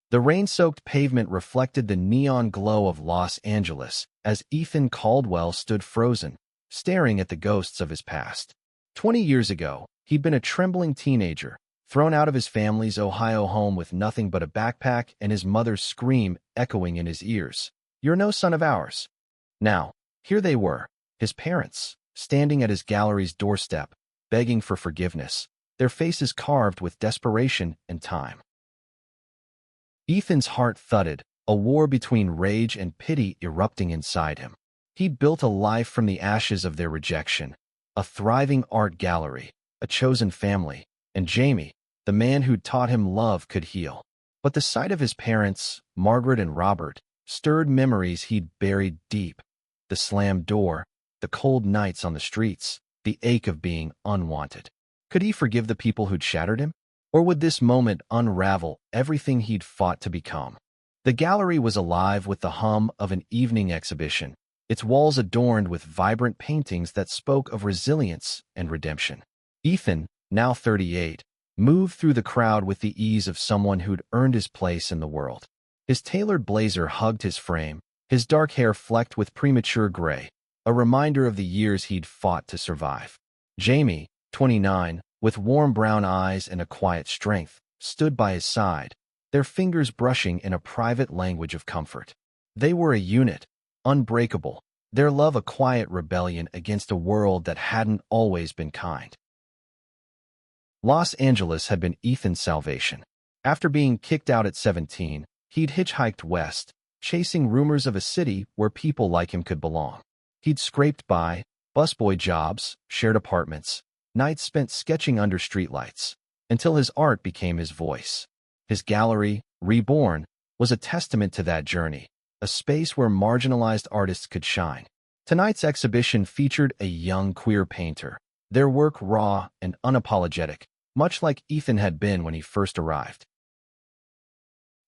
The rain-soaked pavement reflected the neon glow of Los Angeles as Ethan Caldwell stood frozen, staring at the ghosts of his past. 20 years ago, he'd been a trembling teenager, thrown out of his family's Ohio home with nothing but a backpack and his mother's scream echoing in his ears. "You're no son of ours." Now, here they were, his parents, standing at his gallery's doorstep, begging for forgiveness, their faces carved with desperation and time. Ethan's heart thudded, a war between rage and pity erupting inside him. He'd built a life from the ashes of their rejection, a thriving art gallery, a chosen family, and Jamie, the man who'd taught him love could heal. But the sight of his parents, Margaret and Robert, stirred memories he'd buried deep. The slammed door, the cold nights on the streets, the ache of being unwanted. Could he forgive the people who'd shattered him? Or would this moment unravel everything he'd fought to become? The gallery was alive with the hum of an evening exhibition, its walls adorned with vibrant paintings that spoke of resilience and redemption. Ethan, now 38, moved through the crowd with the ease of someone who'd earned his place in the world. His tailored blazer hugged his frame, his dark hair flecked with premature gray, a reminder of the years he'd fought to survive. Jamie, 29, with warm brown eyes and a quiet strength, stood by his side, their fingers brushing in a private language of comfort. They were a unit, unbreakable, their love a quiet rebellion against a world that hadn't always been kind. Los Angeles had been Ethan's salvation. After being kicked out at 17, he'd hitchhiked west, chasing rumors of a city where people like him could belong. He'd scraped by, busboy jobs, shared apartments, nights spent sketching under streetlights, until his art became his voice. His gallery, Reborn, was a testament to that journey, a space where marginalized artists could shine. Tonight's exhibition featured a young queer painter, their work raw and unapologetic, much like Ethan had been when he first arrived.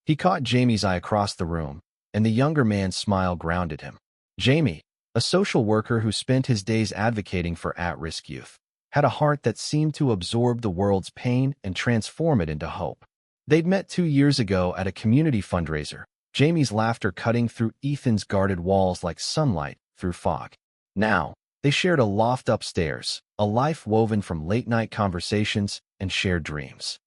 He caught Jamie's eye across the room, and the younger man's smile grounded him. Jamie, a social worker who spent his days advocating for at-risk youth, had a heart that seemed to absorb the world's pain and transform it into hope. They'd met 2 years ago at a community fundraiser, Jamie's laughter cutting through Ethan's guarded walls like sunlight through fog. Now, they shared a loft upstairs, a life woven from late-night conversations and shared dreams.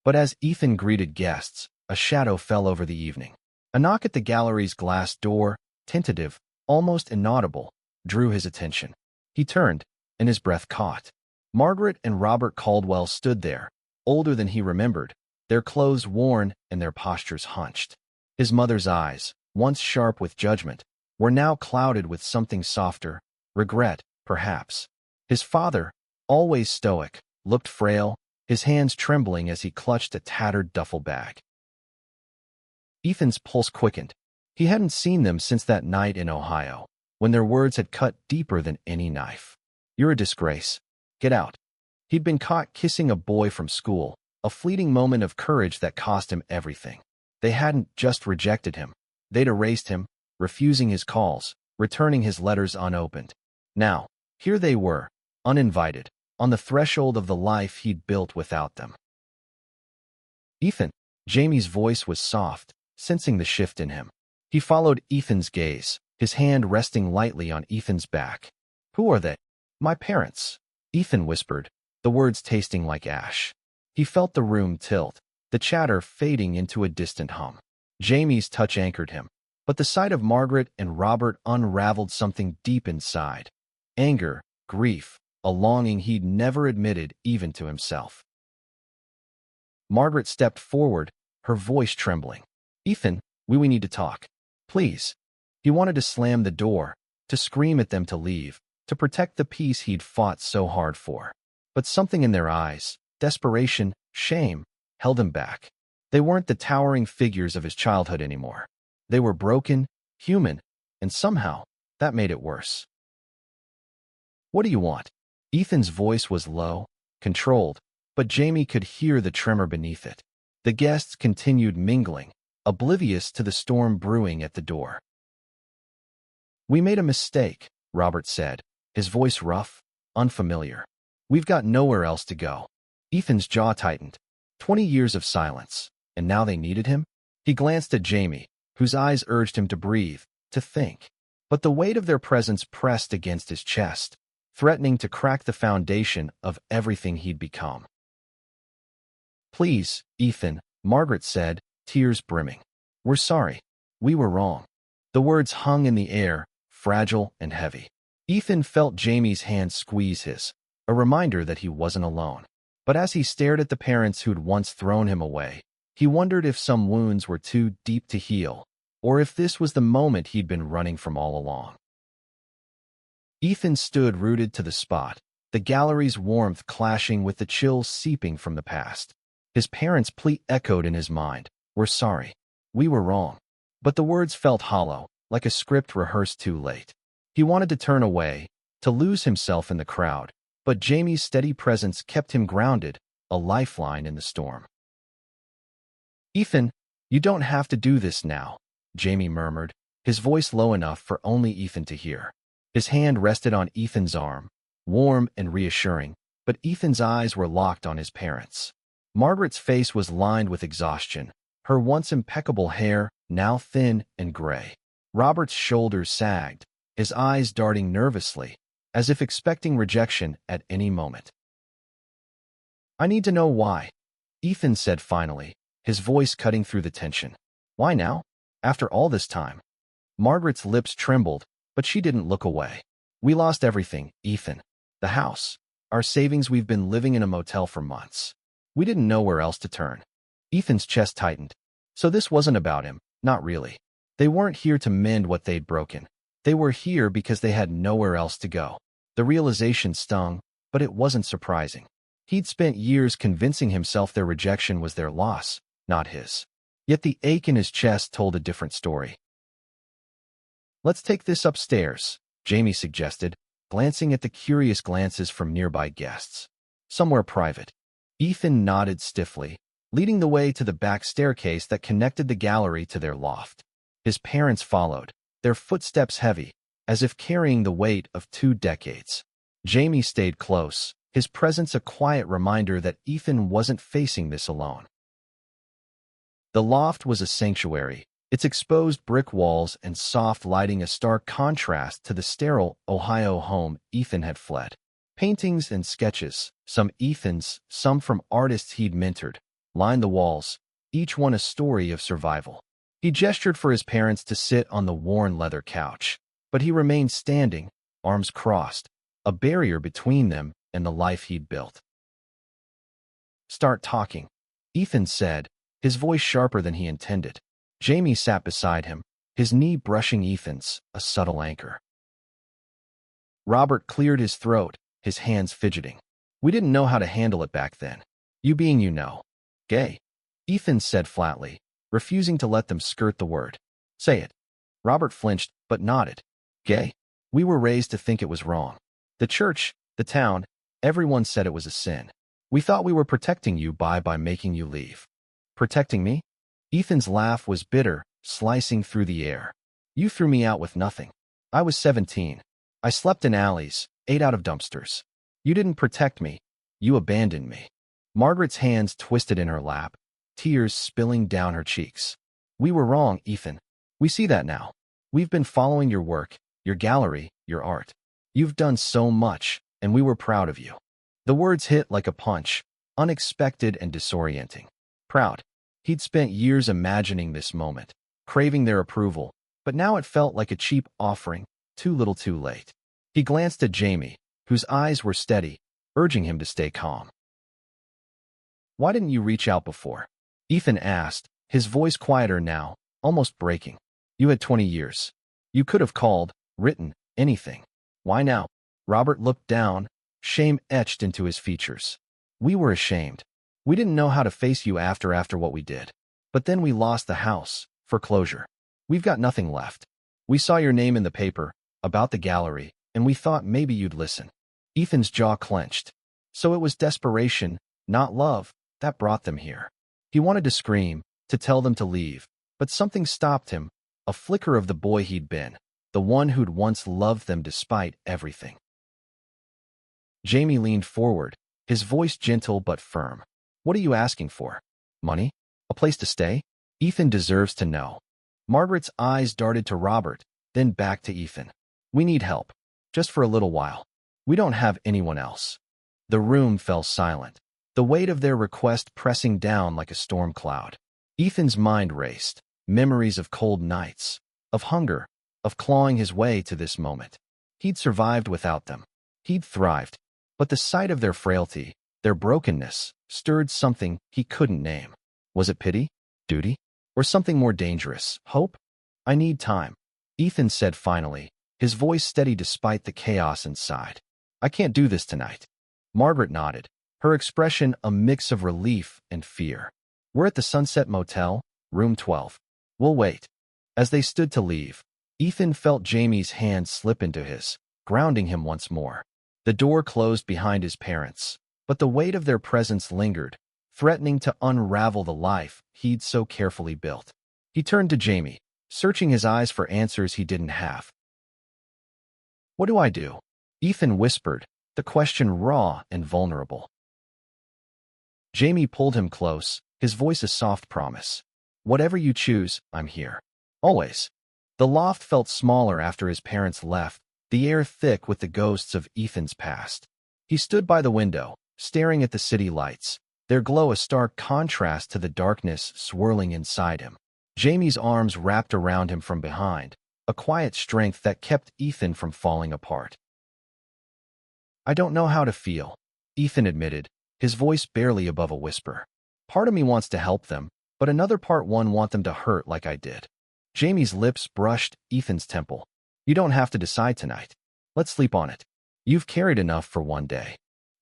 But as Ethan greeted guests, a shadow fell over the evening. A knock at the gallery's glass door, tentative, almost inaudible, drew his attention. He turned, and his breath caught. Margaret and Robert Caldwell stood there, older than he remembered, their clothes worn and their postures hunched. His mother's eyes, once sharp with judgment, were now clouded with something softer, regret, perhaps. His father, always stoic, looked frail, his hands trembling as he clutched a tattered duffel bag. Ethan's pulse quickened. He hadn't seen them since that night in Ohio, when their words had cut deeper than any knife. "You're a disgrace. Get out." He'd been caught kissing a boy from school, a fleeting moment of courage that cost him everything. They hadn't just rejected him. They'd erased him, refusing his calls, returning his letters unopened. Now, here they were, uninvited, on the threshold of the life he'd built without them. "Ethan," Jamie's voice was soft, sensing the shift in him. He followed Ethan's gaze, his hand resting lightly on Ethan's back. "Who are they?" "My parents," Ethan whispered, the words tasting like ash. He felt the room tilt, the chatter fading into a distant hum. Jamie's touch anchored him, but the sight of Margaret and Robert unraveled something deep inside. Anger, grief, a longing he'd never admitted even to himself. Margaret stepped forward, her voice trembling. "Ethan, we need to talk. Please." He wanted to slam the door, to scream at them to leave, to protect the peace he'd fought so hard for. But something in their eyes, desperation, shame, held him back. They weren't the towering figures of his childhood anymore. They were broken, human, and somehow, that made it worse. "What do you want?" Ethan's voice was low, controlled, but Jamie could hear the tremor beneath it. The guests continued mingling, oblivious to the storm brewing at the door. "We made a mistake," Robert said, his voice rough, unfamiliar. "We've got nowhere else to go." Ethan's jaw tightened. 20 years of silence. and now they needed him? He glanced at Jamie, whose eyes urged him to breathe, to think. But the weight of their presence pressed against his chest, threatening to crack the foundation of everything he'd become. "Please, Ethan," Margaret said, tears brimming. "We're sorry. We were wrong." The words hung in the air, fragile and heavy. Ethan felt Jamie's hand squeeze his, a reminder that he wasn't alone. But as he stared at the parents who'd once thrown him away, he wondered if some wounds were too deep to heal, or if this was the moment he'd been running from all along. Ethan stood rooted to the spot, the gallery's warmth clashing with the chills seeping from the past. His parents' plea echoed in his mind. "We're sorry. We were wrong." But the words felt hollow, like a script rehearsed too late. He wanted to turn away, to lose himself in the crowd, but Jamie's steady presence kept him grounded, a lifeline in the storm. "Ethan, you don't have to do this now," Jamie murmured, his voice low enough for only Ethan to hear. His hand rested on Ethan's arm, warm and reassuring, but Ethan's eyes were locked on his parents. Margaret's face was lined with exhaustion, her once impeccable hair now thin and gray. Robert's shoulders sagged, his eyes darting nervously, as if expecting rejection at any moment. "I need to know why," Ethan said finally, his voice cutting through the tension. "Why now? After all this time?" Margaret's lips trembled, but she didn't look away. "We lost everything, Ethan. The house, our savings. We've been living in a motel for months. We didn't know where else to turn." Ethan's chest tightened. So this wasn't about him, not really. They weren't here to mend what they'd broken. They were here because they had nowhere else to go. The realization stung, but it wasn't surprising. He'd spent years convincing himself their rejection was their loss, not his. Yet the ache in his chest told a different story. "Let's take this upstairs," Jamie suggested, glancing at the curious glances from nearby guests. "Somewhere private." Ethan nodded stiffly, leading the way to the back staircase that connected the gallery to their loft. His parents followed, their footsteps heavy, as if carrying the weight of 2 decades. Jamie stayed close, his presence a quiet reminder that Ethan wasn't facing this alone. The loft was a sanctuary, its exposed brick walls and soft lighting a stark contrast to the sterile Ohio home Ethan had fled. Paintings and sketches, some Ethan's, some from artists he'd mentored, lined the walls, each one a story of survival. He gestured for his parents to sit on the worn leather couch, but he remained standing, arms crossed, a barrier between them and the life he'd built. "Start talking," Ethan said, his voice sharper than he intended. Jamie sat beside him, his knee brushing Ethan's, a subtle anchor. Robert cleared his throat, his hands fidgeting. "We didn't know how to handle it back then. You being, gay," Ethan said flatly, refusing to let them skirt the word. "Say it." Robert flinched, but nodded. "Gay? We were raised to think it was wrong. The church, the town, everyone said it was a sin. We thought we were protecting you by making you leave." "Protecting me?" Ethan's laugh was bitter, slicing through the air. "You threw me out with nothing. I was 17. I slept in alleys, ate out of dumpsters. You didn't protect me. You abandoned me." Margaret's hands twisted in her lap, tears spilling down her cheeks. "We were wrong, Ethan. We see that now. We've been following your work, your gallery, your art. You've done so much, and we were proud of you." The words hit like a punch, unexpected and disorienting. Proud. He'd spent years imagining this moment, craving their approval, but now it felt like a cheap offering, too little too late. He glanced at Jamie, whose eyes were steady, urging him to stay calm. "Why didn't you reach out before?" Ethan asked, his voice quieter now, almost breaking. "You had 20 years. You could have called, written, anything. Why now?" Robert looked down, shame etched into his features. "We were ashamed. We didn't know how to face you after what we did. But then we lost the house, foreclosure. We've got nothing left. We saw your name in the paper, about the gallery, and we thought maybe you'd listen." Ethan's jaw clenched. So it was desperation, not love, that brought them here. He wanted to scream, to tell them to leave, but something stopped him, a flicker of the boy he'd been, the one who'd once loved them despite everything. Jamie leaned forward, his voice gentle but firm. "What are you asking for? Money?" A place to stay? Ethan deserves to know. Margaret's eyes darted to Robert, then back to Ethan. We need help. Just for a little while. We don't have anyone else. The room fell silent, the weight of their request pressing down like a storm cloud. Ethan's mind raced, memories of cold nights, of hunger, of clawing his way to this moment. He'd survived without them. He'd thrived. But the sight of their frailty, their brokenness, stirred something he couldn't name. Was it pity? Duty? Or something more dangerous? Hope? I need time, Ethan said finally, his voice steady despite the chaos inside. I can't do this tonight. Margaret nodded, her expression a mix of relief and fear. We're at the Sunset Motel, room 12. We'll wait. As they stood to leave, Ethan felt Jamie's hand slip into his, grounding him once more. The door closed behind his parents, but the weight of their presence lingered, threatening to unravel the life he'd so carefully built. He turned to Jamie, searching his eyes for answers he didn't have. What do I do? Ethan whispered, the question raw and vulnerable. Jamie pulled him close, his voice a soft promise. Whatever you choose, I'm here. Always. The loft felt smaller after his parents left, the air thick with the ghosts of Ethan's past. He stood by the window, staring at the city lights, their glow a stark contrast to the darkness swirling inside him. Jamie's arms wrapped around him from behind, a quiet strength that kept Ethan from falling apart. I don't know how to feel, Ethan admitted, his voice barely above a whisper. Part of me wants to help them, but another part want them to hurt like I did. Jamie's lips brushed Ethan's temple. You don't have to decide tonight. Let's sleep on it. You've carried enough for one day.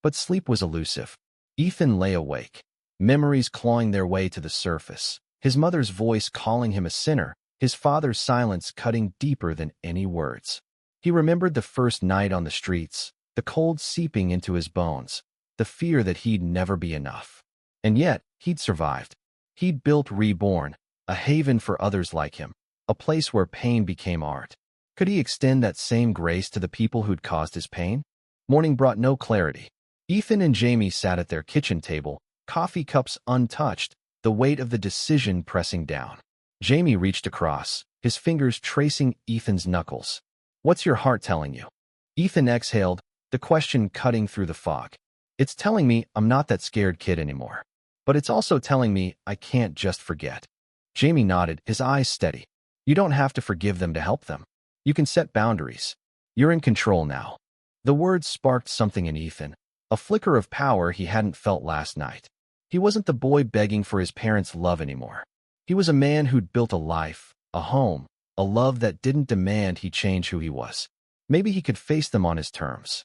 But sleep was elusive. Ethan lay awake, memories clawing their way to the surface, his mother's voice calling him a sinner, his father's silence cutting deeper than any words. He remembered the first night on the streets, the cold seeping into his bones, the fear that he'd never be enough. And yet, he'd survived. He'd built Reborn, a haven for others like him, a place where pain became art. Could he extend that same grace to the people who'd caused his pain? Morning brought no clarity. Ethan and Jamie sat at their kitchen table, coffee cups untouched, the weight of the decision pressing down. Jamie reached across, his fingers tracing Ethan's knuckles. What's your heart telling you? Ethan exhaled, the question cutting through the fog. It's telling me I'm not that scared kid anymore. But it's also telling me I can't just forget. Jamie nodded, his eyes steady. You don't have to forgive them to help them. You can set boundaries. You're in control now. The words sparked something in Ethan, a flicker of power he hadn't felt last night. He wasn't the boy begging for his parents' love anymore. He was a man who'd built a life, a home, a love that didn't demand he change who he was. Maybe he could face them on his terms.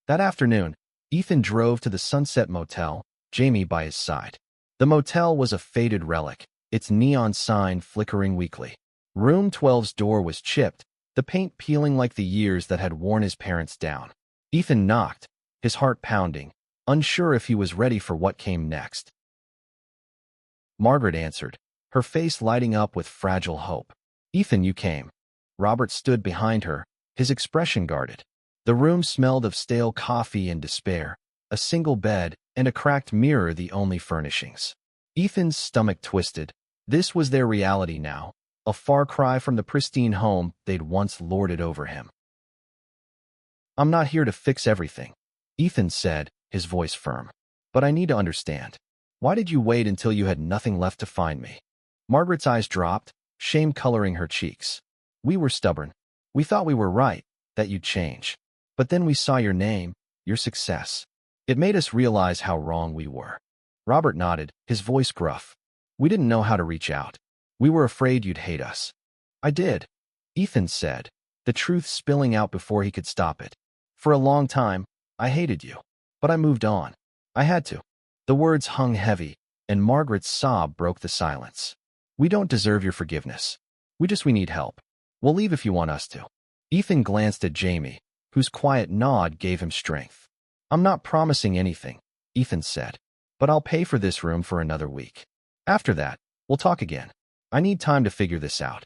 That afternoon, Ethan drove to the Sunset Motel, Jamie by his side. The motel was a faded relic, its neon sign flickering weakly. Room 12's door was chipped, the paint peeling like the years that had worn his parents down. Ethan knocked, his heart pounding, unsure if he was ready for what came next. Margaret answered, her face lighting up with fragile hope. Ethan, you came. Robert stood behind her, his expression guarded. The room smelled of stale coffee and despair, a single bed, and a cracked mirror the only furnishings. Ethan's stomach twisted. This was their reality now, a far cry from the pristine home they'd once lorded over him. I'm not here to fix everything, Ethan said, his voice firm. But I need to understand. Why did you wait until you had nothing left to find me? Margaret's eyes dropped, shame coloring her cheeks. We were stubborn. We thought we were right, that you'd change. But then we saw your name, your success. It made us realize how wrong we were. Robert nodded, his voice gruff. We didn't know how to reach out. We were afraid you'd hate us. I did, Ethan said, the truth spilling out before he could stop it. For a long time, I hated you. But I moved on. I had to. The words hung heavy, and Margaret's sob broke the silence. We don't deserve your forgiveness. We need help. We'll leave if you want us to. Ethan glanced at Jamie, whose quiet nod gave him strength. I'm not promising anything, Ethan said, but I'll pay for this room for another week. After that, we'll talk again. I need time to figure this out.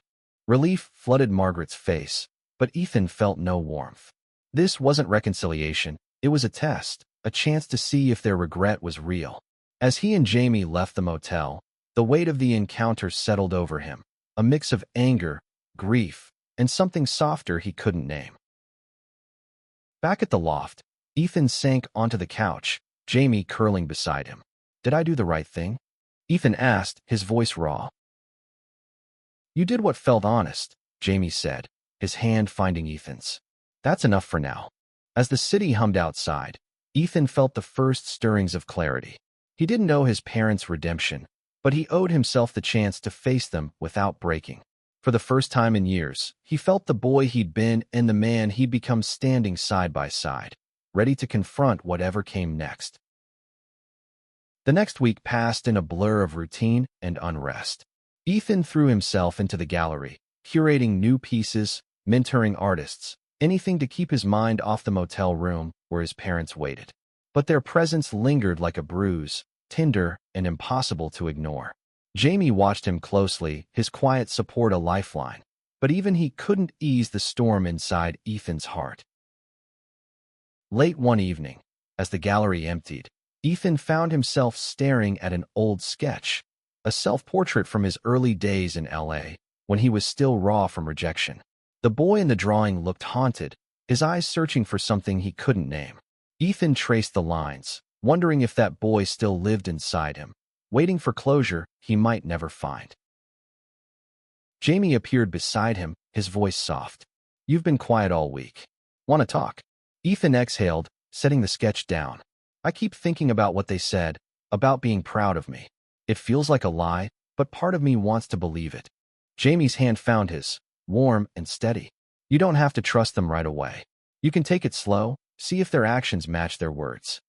Relief flooded Margaret's face, but Ethan felt no warmth. This wasn't reconciliation, it was a test, a chance to see if their regret was real. As he and Jamie left the motel, the weight of the encounter settled over him, a mix of anger, grief, and something softer he couldn't name. Back at the loft, Ethan sank onto the couch, Jamie curling beside him. "Did I do the right thing?" Ethan asked, his voice raw. "You did what felt honest," Jamie said, his hand finding Ethan's. "That's enough for now." As the city hummed outside, Ethan felt the first stirrings of clarity. He didn't know his parents' redemption, but he owed himself the chance to face them without breaking. For the first time in years, he felt the boy he'd been and the man he'd become standing side by side, ready to confront whatever came next. The next week passed in a blur of routine and unrest. Ethan threw himself into the gallery, curating new pieces, mentoring artists, anything to keep his mind off the motel room where his parents waited. But their presence lingered like a bruise, tender and impossible to ignore. Jamie watched him closely, his quiet support a lifeline, but even he couldn't ease the storm inside Ethan's heart. Late one evening, as the gallery emptied, Ethan found himself staring at an old sketch, a self-portrait from his early days in LA, when he was still raw from rejection. The boy in the drawing looked haunted, his eyes searching for something he couldn't name. Ethan traced the lines, wondering if that boy still lived inside him, waiting for closure he might never find. Jamie appeared beside him, his voice soft. "You've been quiet all week. Want to talk?" Ethan exhaled, setting the sketch down. "I keep thinking about what they said, about being proud of me. It feels like a lie, but part of me wants to believe it." Jamie's hand found his, warm and steady. "You don't have to trust them right away. You can take it slow, see if their actions match their words."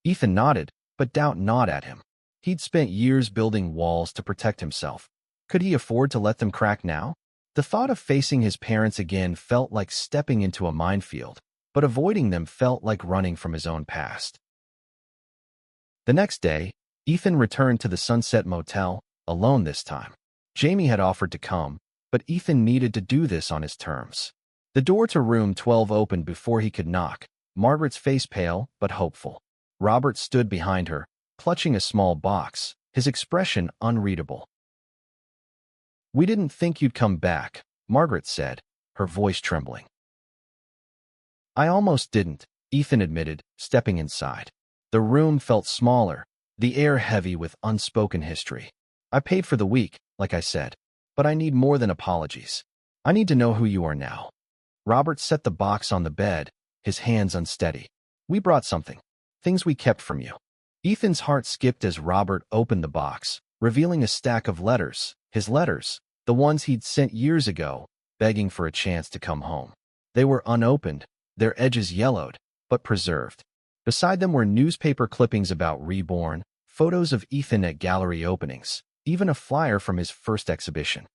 Ethan nodded, but doubt gnawed at him. He'd spent years building walls to protect himself. Could he afford to let them crack now? The thought of facing his parents again felt like stepping into a minefield, but avoiding them felt like running from his own past. The next day, Ethan returned to the Sunset Motel, alone this time. Jamie had offered to come, but Ethan needed to do this on his terms. The door to room 12 opened before he could knock, Margaret's face pale but hopeful. Robert stood behind her, clutching a small box, his expression unreadable. "We didn't think you'd come back," Margaret said, her voice trembling. "I almost didn't," Ethan admitted, stepping inside. The room felt smaller, the air heavy with unspoken history. "I paid for the week, like I said, but I need more than apologies. I need to know who you are now." Robert set the box on the bed, his hands unsteady. "We brought something. Things we kept from you." Ethan's heart skipped as Robert opened the box, revealing a stack of letters, his letters, the ones he'd sent years ago, begging for a chance to come home. They were unopened, their edges yellowed, but preserved. Beside them were newspaper clippings about Reborn, photos of Ethan at gallery openings, even a flyer from his first exhibition.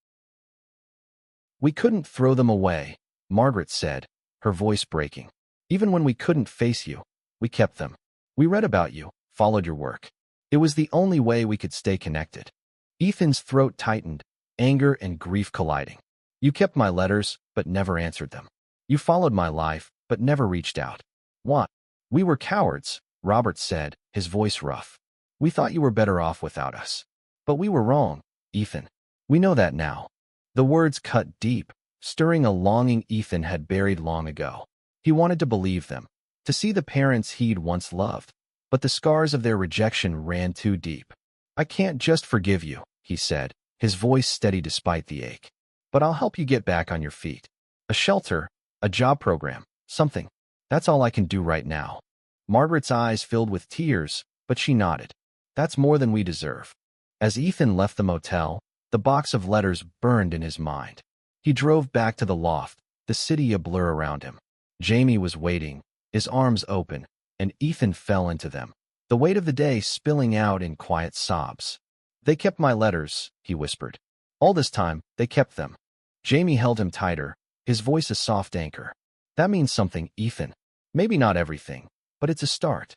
"We couldn't throw them away," Margaret said, her voice breaking. "Even when we couldn't face you, we kept them. We read about you, followed your work. It was the only way we could stay connected." Ethan's throat tightened, anger and grief colliding. "You kept my letters, but never answered them. You followed my life, but never reached out. What?" "We were cowards," Robert said, his voice rough. "We thought you were better off without us. But we were wrong, Ethan. We know that now." The words cut deep, stirring a longing Ethan had buried long ago. He wanted to believe them, to see the parents he'd once loved, but the scars of their rejection ran too deep. "I can't just forgive you," he said, his voice steady despite the ache. "But I'll help you get back on your feet. A shelter, a job program, something. That's all I can do right now." Margaret's eyes filled with tears, but she nodded. "That's more than we deserve." As Ethan left the motel, the box of letters burned in his mind. He drove back to the loft, the city a blur around him. Jamie was waiting, his arms open, and Ethan fell into them, the weight of the day spilling out in quiet sobs. "They kept my letters," he whispered. "All this time, they kept them." Jamie held him tighter, his voice a soft anchor. "That means something, Ethan. Maybe not everything, but it's a start."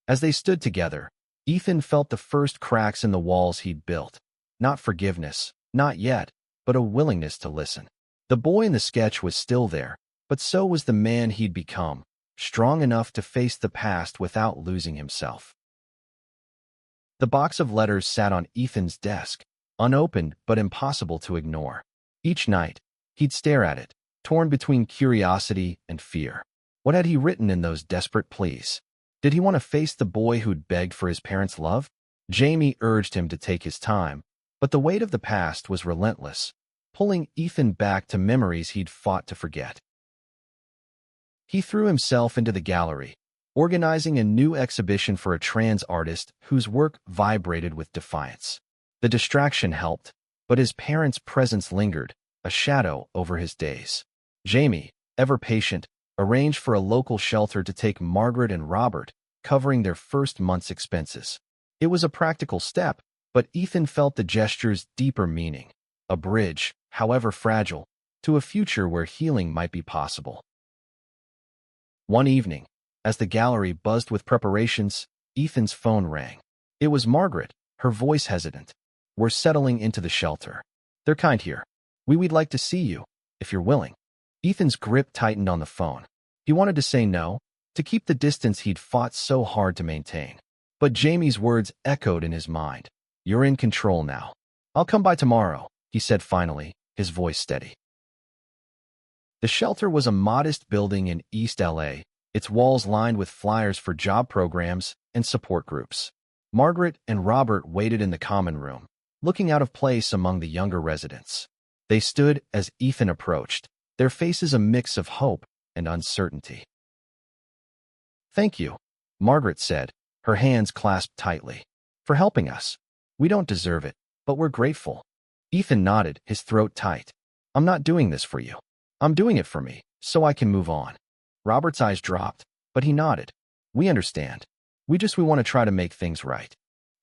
As they stood together, Ethan felt the first cracks in the walls he'd built. Not forgiveness, not yet, but a willingness to listen. The boy in the sketch was still there, but so was the man he'd become, strong enough to face the past without losing himself. The box of letters sat on Ethan's desk, unopened but impossible to ignore. Each night, he'd stare at it, torn between curiosity and fear. What had he written in those desperate pleas? Did he want to face the boy who'd begged for his parents' love? Jamie urged him to take his time, but the weight of the past was relentless, pulling Ethan back to memories he'd fought to forget. He threw himself into the gallery, organizing a new exhibition for a trans artist whose work vibrated with defiance. The distraction helped, but his parents' presence lingered, a shadow over his days. Jamie, ever patient, arranged for a local shelter to take Margaret and Robert, covering their first month's expenses. It was a practical step, but Ethan felt the gesture's deeper meaning, a bridge, however fragile, to a future where healing might be possible. One evening, as the gallery buzzed with preparations, Ethan's phone rang. It was Margaret, her voice hesitant. "We're settling into the shelter. They're kind here. We'd like to see you, if you're willing." Ethan's grip tightened on the phone. He wanted to say no, to keep the distance he'd fought so hard to maintain. But Jamie's words echoed in his mind. "You're in control now. I'll come by tomorrow," he said finally, his voice steady. The shelter was a modest building in East LA, its walls lined with flyers for job programs and support groups. Margaret and Robert waited in the common room, looking out of place among the younger residents. They stood as Ethan approached, their faces a mix of hope and uncertainty. "Thank you," Margaret said, her hands clasped tightly, "for helping us. We don't deserve it, but we're grateful." Ethan nodded, his throat tight. "I'm not doing this for you. I'm doing it for me, so I can move on." Robert's eyes dropped, but he nodded. "We understand. We want to try to make things right."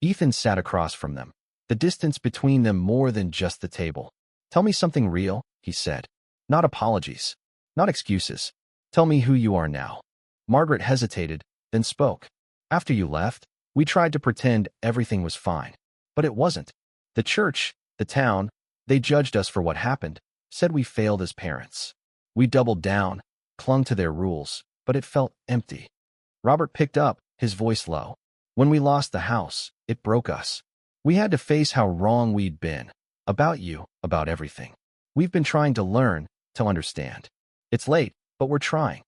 Ethan sat across from them, the distance between them more than just the table. "Tell me something real," he said. "Not apologies. Not excuses. Tell me who you are now." Margaret hesitated, then spoke. "After you left, we tried to pretend everything was fine. But it wasn't. The church, the town, they judged us for what happened, said we failed as parents. We doubled down, clung to their rules, but it felt empty." Robert picked up, his voice low. "When we lost the house, it broke us. We had to face how wrong we'd been. About you, about everything. We've been trying to learn, to understand. It's late, but we're trying."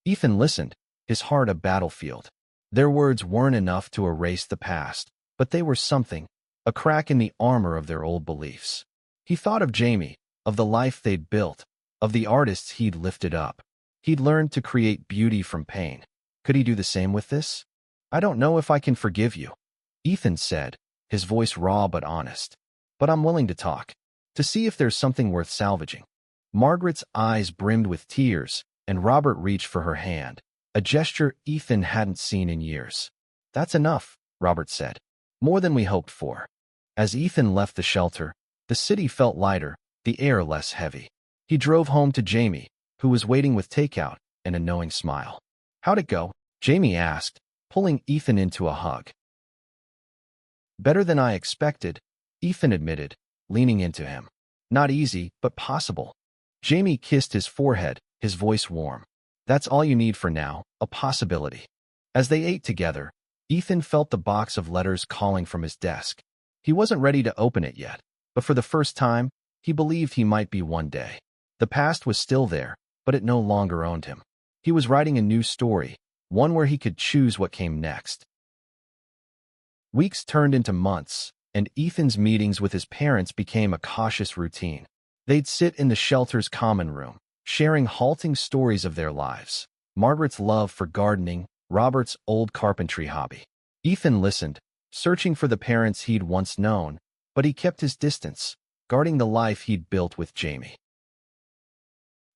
Ethan listened, his heart a battlefield. Their words weren't enough to erase the past, but they were something, a crack in the armor of their old beliefs. He thought of Jamie, of the life they'd built, of the artists he'd lifted up. He'd learned to create beauty from pain. Could he do the same with this? "I don't know if I can forgive you," Ethan said, his voice raw but honest. "But I'm willing to talk, to see if there's something worth salvaging." Margaret's eyes brimmed with tears, and Robert reached for her hand, a gesture Ethan hadn't seen in years. "That's enough," Robert said. "More than we hoped for." As Ethan left the shelter, the city felt lighter, the air less heavy. He drove home to Jamie, who was waiting with takeout and a knowing smile. "How'd it go?" Jamie asked, pulling Ethan into a hug. "Better than I expected," Ethan admitted, leaning into him. "Not easy, but possible." Jamie kissed his forehead, his voice warm. "That's all you need for now, a possibility." As they ate together, Ethan felt the box of letters calling from his desk. He wasn't ready to open it yet, but for the first time, he believed he might be one day. The past was still there, but it no longer owned him. He was writing a new story, one where he could choose what came next. Weeks turned into months, and Ethan's meetings with his parents became a cautious routine. They'd sit in the shelter's common room, sharing halting stories of their lives. Margaret's love for gardening, Robert's old carpentry hobby. Ethan listened, searching for the parents he'd once known, but he kept his distance, guarding the life he'd built with Jamie.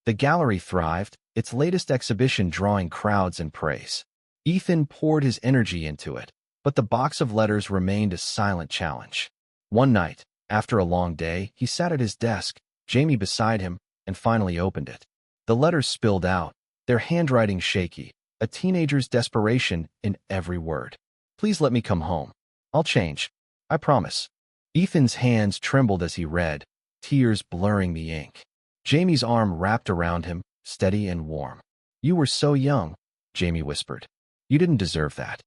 The gallery thrived, its latest exhibition drawing crowds and praise. Ethan poured his energy into it, but the box of letters remained a silent challenge. One night, after a long day, he sat at his desk, Jamie beside him, and finally opened it. The letters spilled out, their handwriting shaky, a teenager's desperation in every word. "Please let me come home. I'll change. I promise." Ethan's hands trembled as he read, tears blurring the ink. Jamie's arm wrapped around him, steady and warm. "You were so young," Jamie whispered. "You didn't deserve that.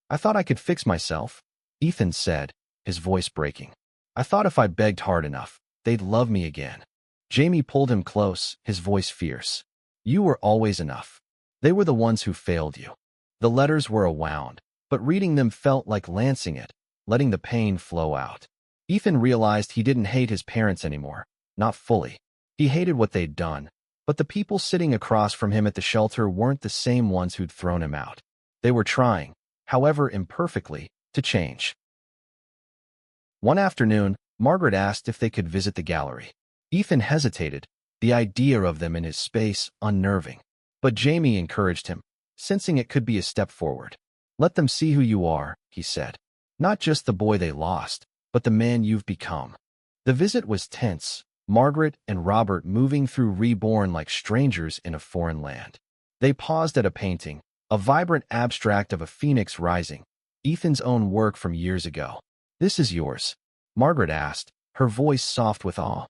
I thought I could fix myself." Ethan said, his voice breaking. I thought if I begged hard enough, they'd love me again. Jamie pulled him close, his voice fierce. You were always enough. They were the ones who failed you. The letters were a wound, but reading them felt like lancing it, letting the pain flow out. Ethan realized he didn't hate his parents anymore, not fully. He hated what they'd done, but the people sitting across from him at the shelter weren't the same ones who'd thrown him out. They were trying, however imperfectly, to change. One afternoon, Margaret asked if they could visit the gallery. Ethan hesitated, the idea of them in his space unnerving. But Jamie encouraged him, sensing it could be a step forward. Let them see who you are, he said. Not just the boy they lost, but the man you've become. The visit was tense, Margaret and Robert moving through Reborn like strangers in a foreign land. They paused at a painting, a vibrant abstract of a phoenix rising, Ethan's own work from years ago. This is yours, Margaret asked, her voice soft with awe.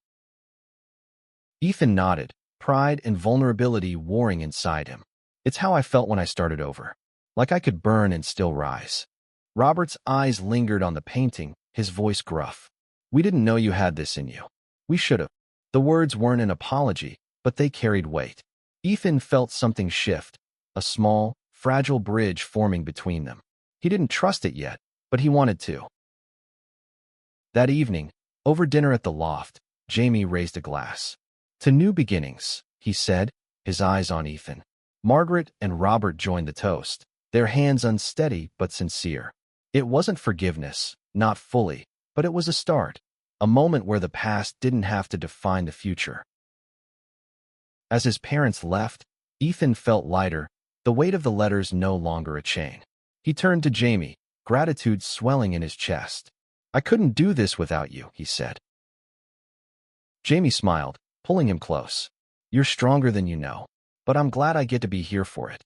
Ethan nodded, pride and vulnerability warring inside him. It's how I felt when I started over. Like I could burn and still rise. Robert's eyes lingered on the painting, his voice gruff. We didn't know you had this in you. We should have. The words weren't an apology, but they carried weight. Ethan felt something shift, a small, fragile bridge forming between them. He didn't trust it yet, but he wanted to. That evening, over dinner at the loft, Jamie raised a glass. To new beginnings, he said, his eyes on Ethan. Margaret and Robert joined the toast, their hands unsteady but sincere. It wasn't forgiveness, not fully, but it was a start, a moment where the past didn't have to define the future. As his parents left, Ethan felt lighter, the weight of the letters no longer a chain. He turned to Jamie, gratitude swelling in his chest. I couldn't do this without you, he said. Jamie smiled, pulling him close. You're stronger than you know, but I'm glad I get to be here for it.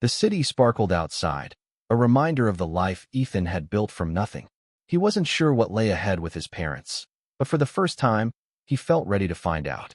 The city sparkled outside, a reminder of the life Ethan had built from nothing. He wasn't sure what lay ahead with his parents, but for the first time, he felt ready to find out.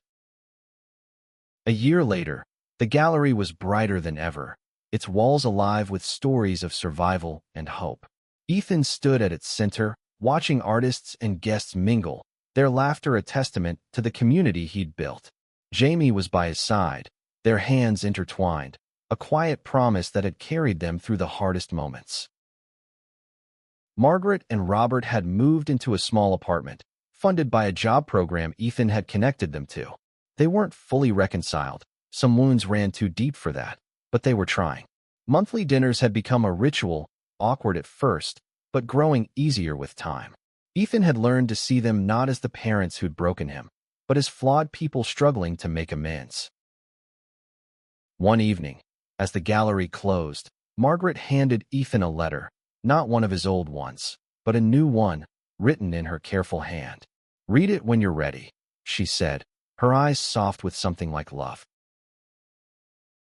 A year later, the gallery was brighter than ever, its walls alive with stories of survival and hope. Ethan stood at its center, watching artists and guests mingle, their laughter a testament to the community he'd built. Jamie was by his side, their hands intertwined, a quiet promise that had carried them through the hardest moments. Margaret and Robert had moved into a small apartment, funded by a job program Ethan had connected them to. They weren't fully reconciled, some wounds ran too deep for that, but they were trying. Monthly dinners had become a ritual, awkward at first, but growing easier with time. Ethan had learned to see them not as the parents who'd broken him, but as flawed people struggling to make amends. One evening, as the gallery closed, Margaret handed Ethan a letter, not one of his old ones, but a new one, written in her careful hand. Read it when you're ready, she said, her eyes soft with something like love.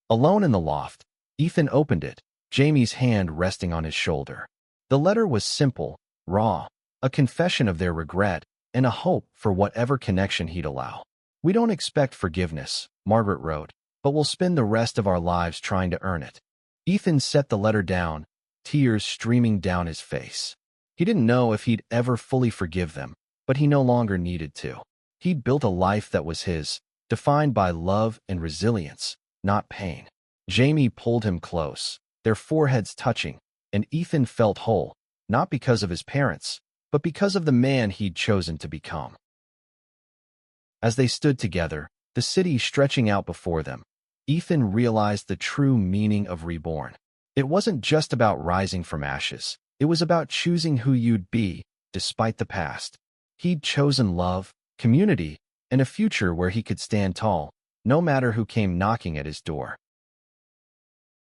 Alone in the loft, Ethan opened it, Jamie's hand resting on his shoulder. The letter was simple, raw, a confession of their regret, and a hope for whatever connection he'd allow. We don't expect forgiveness, Margaret wrote, but we'll spend the rest of our lives trying to earn it. Ethan set the letter down, tears streaming down his face. He didn't know if he'd ever fully forgive them, but he no longer needed to. He'd built a life that was his, defined by love and resilience, not pain. Jamie pulled him close, their foreheads touching, and Ethan felt whole, not because of his parents, but because of the man he'd chosen to become. As they stood together, the city stretching out before them, Ethan realized the true meaning of reborn. It wasn't just about rising from ashes. It was about choosing who you'd be, despite the past. He'd chosen love, community, and a future where he could stand tall, no matter who came knocking at his door.